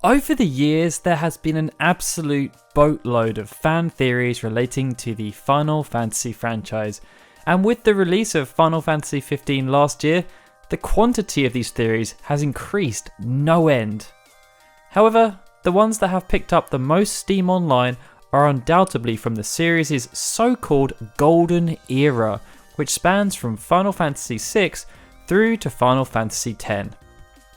Over the years, there has been an absolute boatload of fan theories relating to the Final Fantasy franchise, and with the release of Final Fantasy XV last year, the quantity of these theories has increased no end. However, the ones that have picked up the most steam online are undoubtedly from the series' so-called Golden Era, which spans from Final Fantasy VI through to Final Fantasy X.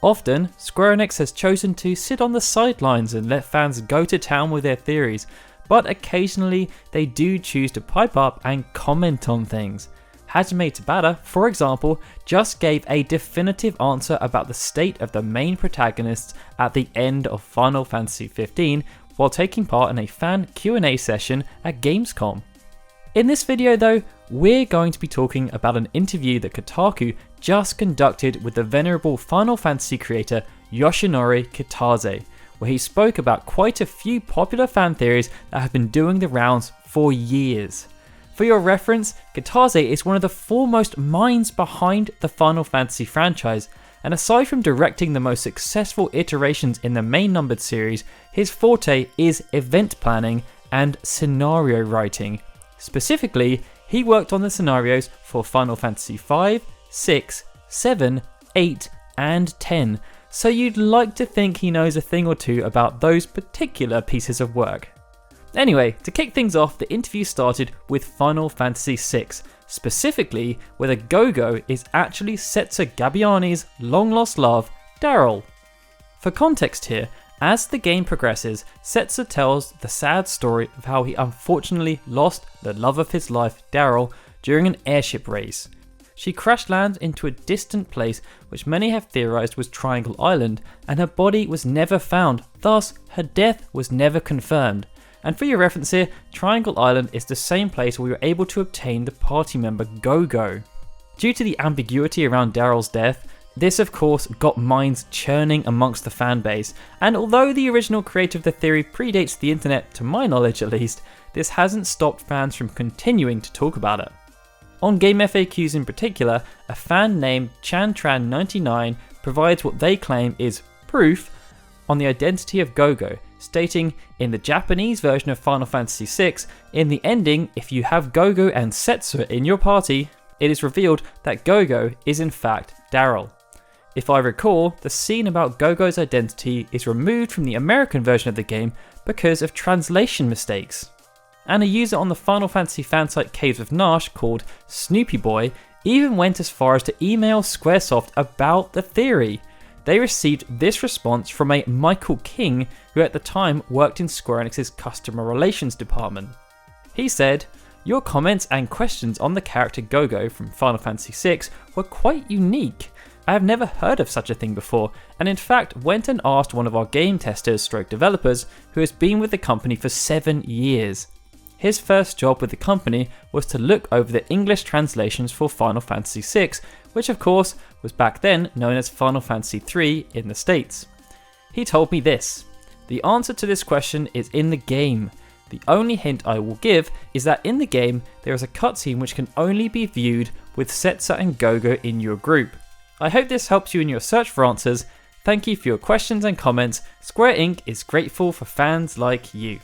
Often, Square Enix has chosen to sit on the sidelines and let fans go to town with their theories, but occasionally they do choose to pipe up and comment on things. Hajime Tabata, for example, just gave a definitive answer about the state of the main protagonists at the end of Final Fantasy XV while taking part in a fan Q&A session at Gamescom. In this video though, we're going to be talking about an interview that Kotaku just conducted with the venerable Final Fantasy creator Yoshinori Kitase, where he spoke about quite a few popular fan theories that have been doing the rounds for years. For your reference, Kitase is one of the foremost minds behind the Final Fantasy franchise, and aside from directing the most successful iterations in the main numbered series, his forte is event planning and scenario writing. Specifically, he worked on the scenarios for Final Fantasy V, VI, VII, VIII, and X, so you'd like to think he knows a thing or two about those particular pieces of work. Anyway, to kick things off, the interview started with Final Fantasy VI, specifically whether Gogo is actually Cetra Gabbiani's long-lost love, Daryl. For context here, as the game progresses, Cetra tells the sad story of how he unfortunately lost the love of his life, Daryl, during an airship race. She crash lands into a distant place which many have theorized was Triangle Island, and her body was never found, thus her death was never confirmed. And for your reference here, Triangle Island is the same place where we were able to obtain the party member Gogo. Due to the ambiguity around Daryl's death, this of course got minds churning amongst the fan base, and although the original creator of the theory predates the internet, to my knowledge at least, this hasn't stopped fans from continuing to talk about it. On Game FAQs in particular, a fan named Chantran99 provides what they claim is proof on the identity of Gogo, stating, in the Japanese version of Final Fantasy VI, in the ending, if you have Gogo and Cetra in your party, it is revealed that Gogo is in fact Daryl. If I recall, the scene about Gogo's identity is removed from the American version of the game because of translation mistakes. And a user on the Final Fantasy fansite Caves of Nash called Snoopy Boy even went as far as to email Squaresoft about the theory. They received this response from a Michael King, who at the time worked in Square Enix's customer relations department. He said, "Your comments and questions on the character Gogo from Final Fantasy VI were quite unique. I have never heard of such a thing before, and in fact went and asked one of our game testers stroke developers who has been with the company for 7 years. His first job with the company was to look over the English translations for Final Fantasy VI, which of course was back then known as Final Fantasy III in the States. He told me this: the answer to this question is in the game. The only hint I will give is that in the game there is a cutscene which can only be viewed with Cetra and Gogo in your group. I hope this helps you in your search for answers. Thank you for your questions and comments. Square Inc. is grateful for fans like you."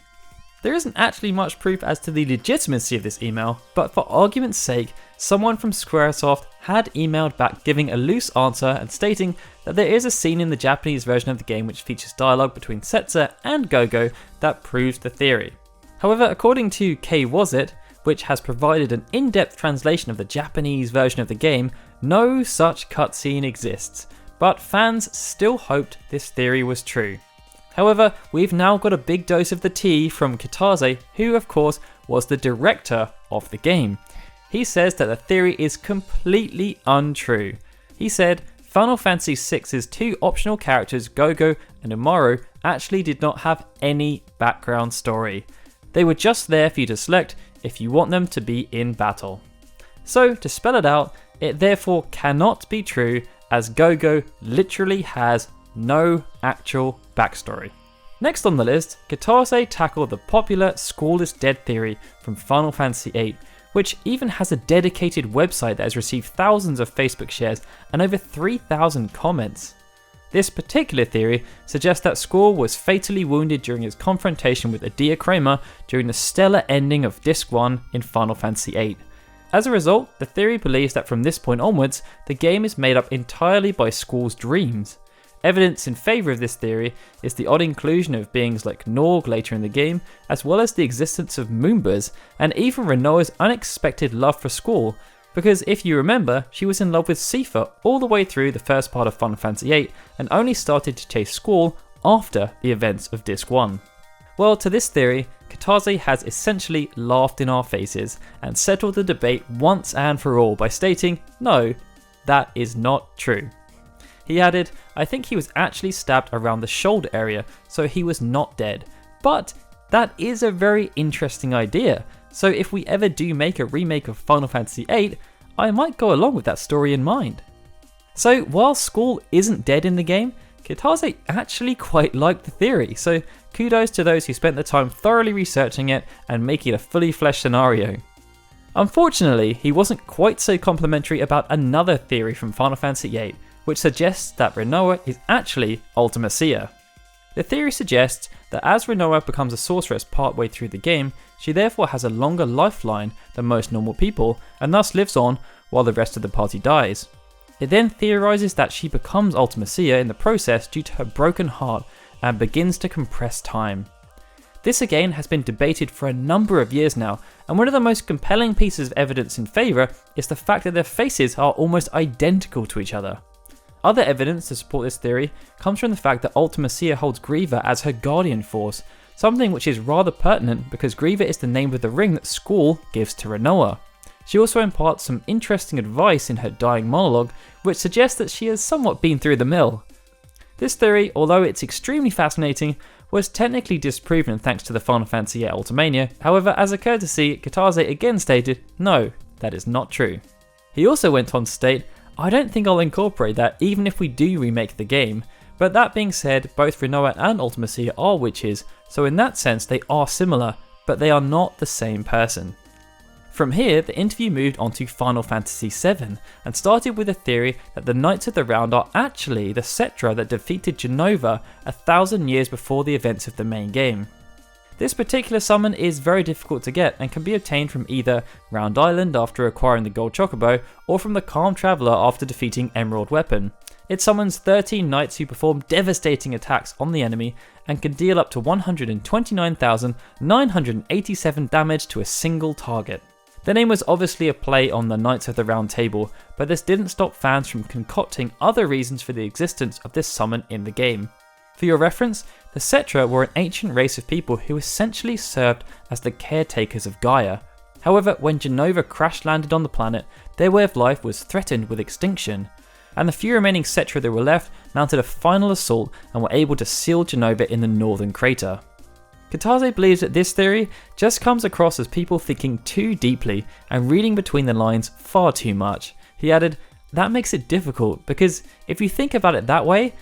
There isn't actually much proof as to the legitimacy of this email, but for argument's sake, someone from Squaresoft had emailed back giving a loose answer and stating that there is a scene in the Japanese version of the game which features dialogue between Cetra and Gogo that proves the theory. However, according to KWASIT, which has provided an in-depth translation of the Japanese version of the game, no such cutscene exists, but fans still hoped this theory was true. However, we've now got a big dose of the tea from Kitase, who of course was the director of the game. He says that the theory is completely untrue. He said, Final Fantasy VI's 2 optional characters, Gogo and Umaru, actually did not have any background story. They were just there for you to select if you want them to be in battle. So, to spell it out, it therefore cannot be true, as Gogo literally has no actual backstory. Next on the list, Kitase tackled the popular Squall is dead theory from Final Fantasy VIII, which even has a dedicated website that has received thousands of Facebook shares and over 3,000 comments. This particular theory suggests that Squall was fatally wounded during his confrontation with Adia Kramer during the stellar ending of Disc 1 in Final Fantasy VIII. As a result, the theory believes that from this point onwards, the game is made up entirely by Squall's dreams. Evidence in favour of this theory is the odd inclusion of beings like Norg later in the game, as well as the existence of Moombas, and even Rinoa's unexpected love for Squall, because if you remember, she was in love with Sifa all the way through the first part of Final Fantasy VIII, and only started to chase Squall after the events of Disc 1. Well, to this theory, Kitase has essentially laughed in our faces and settled the debate once and for all by stating, no, that is not true. He added, I think he was actually stabbed around the shoulder area, so he was not dead. But that is a very interesting idea, so if we ever do make a remake of Final Fantasy VIII, I might go along with that story in mind. So while Squall isn't dead in the game, Kitase actually quite liked the theory, so kudos to those who spent the time thoroughly researching it and making it a fully fleshed scenario. Unfortunately, he wasn't quite so complimentary about another theory from Final Fantasy VIII, which suggests that Rinoa is actually Ultimecia. The theory suggests that as Rinoa becomes a sorceress partway through the game, she therefore has a longer lifeline than most normal people and thus lives on while the rest of the party dies. It then theorizes that she becomes Ultimecia in the process due to her broken heart and begins to compress time. This again has been debated for a number of years now, and one of the most compelling pieces of evidence in favour is the fact that their faces are almost identical to each other. Other evidence to support this theory comes from the fact that Ultimecia holds Griever as her guardian force, something which is rather pertinent because Griever is the name of the ring that Squall gives to Rinoa. She also imparts some interesting advice in her dying monologue, which suggests that she has somewhat been through the mill. This theory, although it's extremely fascinating, was technically disproven thanks to the Final Fantasy VIII Ultimecia. However, as a courtesy, Kitase again stated, no, that is not true. He also went on to state, I don't think I'll incorporate that even if we do remake the game, but that being said, both Rinoa and Ultimecia are witches, so in that sense they are similar, but they are not the same person. From here, the interview moved on to Final Fantasy VII, and started with a theory that the Knights of the Round are actually the Cetra that defeated Jenova 1,000 years before the events of the main game. This particular summon is very difficult to get and can be obtained from either Round Island after acquiring the Gold Chocobo, or from the Calm Traveller after defeating Emerald Weapon. It summons 13 knights who perform devastating attacks on the enemy and can deal up to 129,987 damage to a single target. The name was obviously a play on the Knights of the Round Table, but this didn't stop fans from concocting other reasons for the existence of this summon in the game. For your reference, the Cetra were an ancient race of people who essentially served as the caretakers of Gaia. However, when Jenova crash landed on the planet, their way of life was threatened with extinction, and the few remaining Cetra that were left mounted a final assault and were able to seal Jenova in the northern crater. Kitase believes that this theory just comes across as people thinking too deeply and reading between the lines far too much. He added, that makes it difficult because if you think about it that way,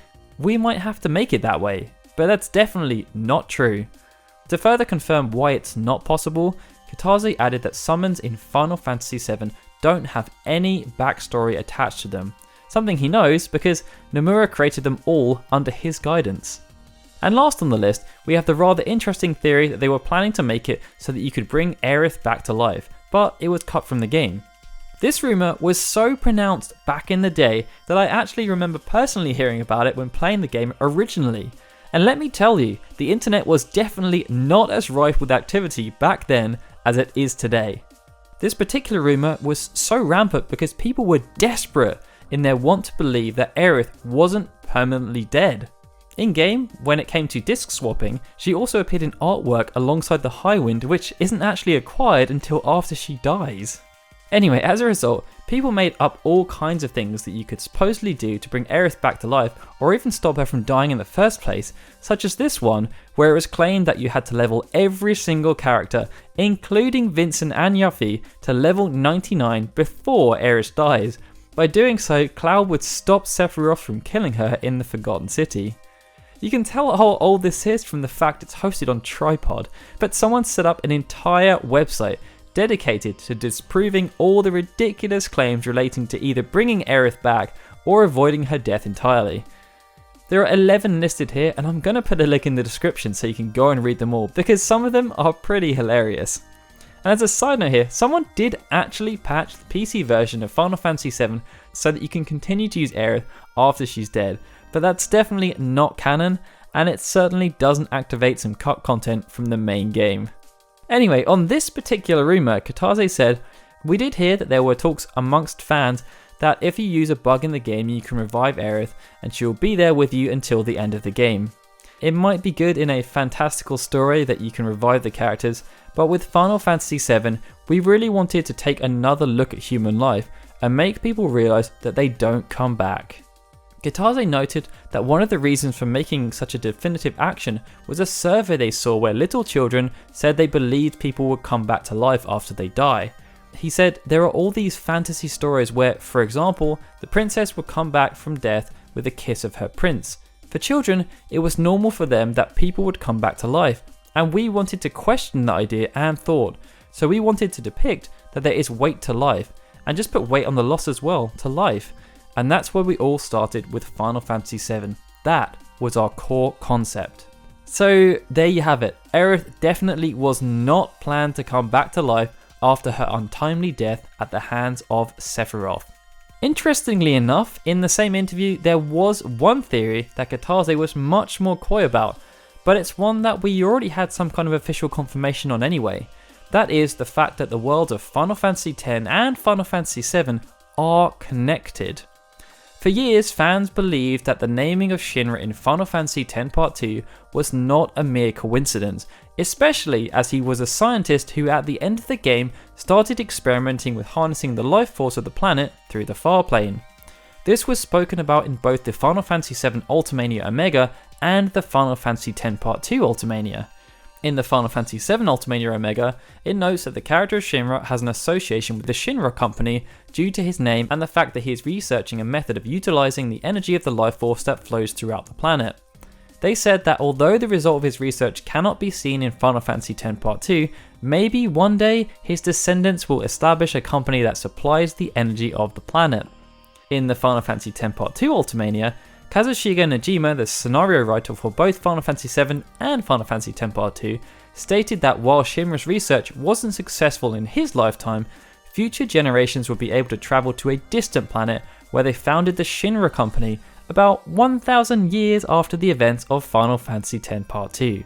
we might have to make it that way, but that's definitely not true. To further confirm why it's not possible, Kitase added that summons in Final Fantasy VII don't have any backstory attached to them, something he knows because Nomura created them all under his guidance. And last on the list, we have the rather interesting theory that they were planning to make it so that you could bring Aeris back to life, but it was cut from the game. This rumour was so pronounced back in the day that I actually remember personally hearing about it when playing the game originally. And let me tell you, the internet was definitely not as rife with activity back then as it is today. This particular rumour was so rampant because people were desperate in their want to believe that Aeris wasn't permanently dead. In-game, when it came to disc swapping, she also appeared in artwork alongside the Highwind, which isn't actually acquired until after she dies. Anyway, as a result, people made up all kinds of things that you could supposedly do to bring Aeris back to life or even stop her from dying in the first place, such as this one, where it was claimed that you had to level every single character, including Vincent and Yuffie, to level 99 before Aeris dies. By doing so, Cloud would stop Sephiroth from killing her in the Forgotten City. You can tell how old this is from the fact it's hosted on Tripod, but someone set up an entire website dedicated to disproving all the ridiculous claims relating to either bringing Aerith back or avoiding her death entirely. There are 11 listed here, and I'm going to put a link in the description so you can go and read them all, because some of them are pretty hilarious. And as a side note here, someone did actually patch the PC version of Final Fantasy VII so that you can continue to use Aerith after she's dead, but that's definitely not canon, and it certainly doesn't activate some cut content from the main game. Anyway, on this particular rumour, Kitase said, "We did hear that there were talks amongst fans that if you use a bug in the game you can revive Aerith and she will be there with you until the end of the game. It might be good in a fantastical story that you can revive the characters, but with Final Fantasy VII, we really wanted to take another look at human life and make people realise that they don't come back." Kitase noted that one of the reasons for making such a definitive action was a survey they saw where little children said they believed people would come back to life after they die. He said there are all these fantasy stories where, for example, the princess would come back from death with a kiss of her prince. For children, it was normal for them that people would come back to life, and we wanted to question the idea and thought, so we wanted to depict that there is weight to life, and just put weight on the loss as well, to life. And that's where we all started with Final Fantasy VII. That was our core concept. So there you have it. Aerith definitely was not planned to come back to life after her untimely death at the hands of Sephiroth. Interestingly enough, in the same interview, there was one theory that Kitase was much more coy about, but it's one that we already had some kind of official confirmation on anyway. That is the fact that the worlds of Final Fantasy X and Final Fantasy VII are connected. For years, fans believed that the naming of Shinra in Final Fantasy X Part 2 was not a mere coincidence, especially as he was a scientist who at the end of the game started experimenting with harnessing the life force of the planet through the far plane. This was spoken about in both the Final Fantasy VII Ultimecia Omega and the Final Fantasy X Part 2 Ultimecia. In the Final Fantasy VII Ultimecia Omega, it notes that the character of Shinra has an association with the Shinra Company due to his name and the fact that he is researching a method of utilising the energy of the life force that flows throughout the planet. They said that although the result of his research cannot be seen in Final Fantasy X Part 2, maybe one day his descendants will establish a company that supplies the energy of the planet. In the Final Fantasy X Part 2 Ultimecia, Kazushige Najima, the scenario writer for both Final Fantasy VII and Final Fantasy X Part 2, stated that while Shinra's research wasn't successful in his lifetime, future generations would be able to travel to a distant planet where they founded the Shinra Company about 1,000 years after the events of Final Fantasy X Part 2.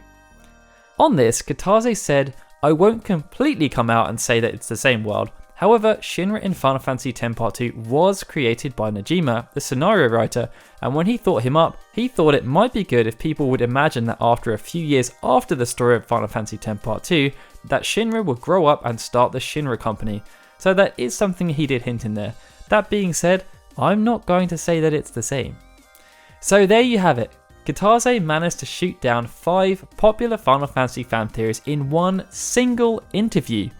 On this, Kitase said, "I won't completely come out and say that it's the same world. However, Shinra in Final Fantasy X Part 2 was created by Najima, the scenario writer, and when he thought him up, he thought it might be good if people would imagine that after a few years after the story of Final Fantasy X Part 2, that Shinra would grow up and start the Shinra Company. So that is something he did hint in there. That being said, I'm not going to say that it's the same." So there you have it. Kitase managed to shoot down 5 popular Final Fantasy fan theories in one single interview.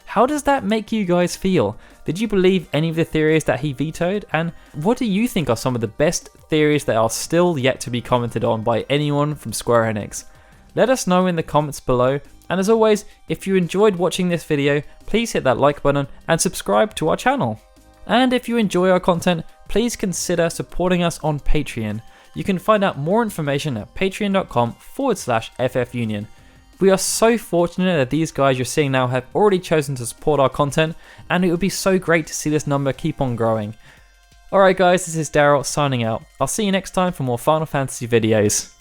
How does that make you guys feel? Did you believe any of the theories that he vetoed? And what do you think are some of the best theories that are still yet to be commented on by anyone from Square Enix? Let us know in the comments below. And as always, if you enjoyed watching this video, please hit that like button and subscribe to our channel. And if you enjoy our content, please consider supporting us on Patreon. You can find out more information at patreon.com/FFunion. We are so fortunate that these guys you're seeing now have already chosen to support our content, and it would be so great to see this number keep on growing. Alright guys, this is Daryl signing out. I'll see you next time for more Final Fantasy videos.